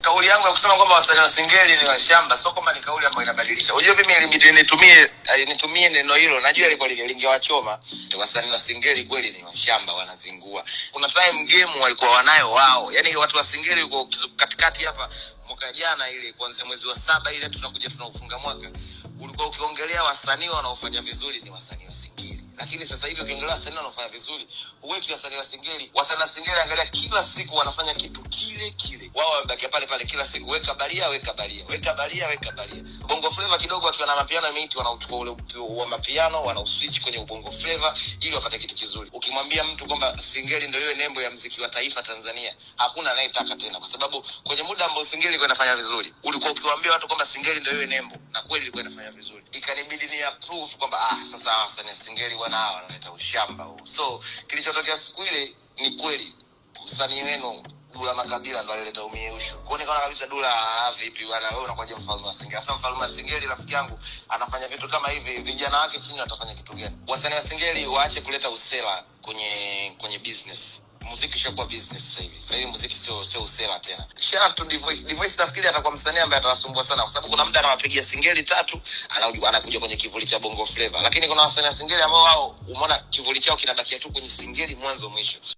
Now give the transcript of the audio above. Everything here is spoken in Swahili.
Kauli yangu ya kusema kwamba wasanii wa Singeli ni washamba sio kwamba ni kauli ambayo inabadilisha. Unajua mimi ilibidi nitumie neno hilo. Najua ilikuwa lingewachoma. Wasanii wa Singeli kweli ni washamba, wanazingua. Kuna time game walikuwa wanayo wao. Yaani watu wa Singeli uko katikati hapa mwaka jana ile kuanzia mwezi wa 7 ile tunakuja tunaufunga mwaka. Ulikuwa ukiongelea wasanii wanaofanya vizuri ni wasanii wa Singeli. Lakini sasa hivi ukiongelea wasanii wanaofanya vizuri, huweki wasanii wa Singeli. Wasanii wa Singeli angalia kila siku wanafanya kitu kile kile. Wao wabaki pale pale kila siku, weka balia. Bongo Flava kidogo akiwa na mapiano miti wanauchukua ule wa mapiano wanauswitch kwenye Bongo Flava ili wapate kitu kizuri. Ukimwambia mtu kwamba Singeli ndio iwe nembo ya muziki wa taifa Tanzania, hakuna anayetaka tena, kwa sababu kwenye muda ambao Singeli ilikuwa inafanya vizuri, ulikuwa ukiwaambia watu kwamba Singeli ndio iwe nembo, na kweli ilikuwa inafanya vizuri. Ikanibidi ni approve kwamba sasa wasanii Singeli wanaleta ushamba huu. So kilichotokea siku ile ni kweli msanii wenu Dula Makabila ndo alileta umiusho. Kwa nini kabisa Dula vipi bwana, wewe unakuja mfalme wa Singeli? Sasa mfalme wa Singeli rafiki yangu anafanya vitu kama hivi, vijana wake chini watafanya kitu gani? Wasanii wa Singeli waache kuleta usela kwenye business. Muziki ushakuwa business sasa hivi. Sasa hivi muziki sio usela tena. Shout out to Divoice nafikiri atakuwa msanii ambaye atawasumbua sana, kwa sababu kuna muda anawapigia Singeli 3 anakuja kwenye kivuli cha Bongo Flava. Lakini kuna wasanii wa Singeli ambao wao umeona kivuli chao kinabakia tu kwenye Singeli mwanzo mwisho.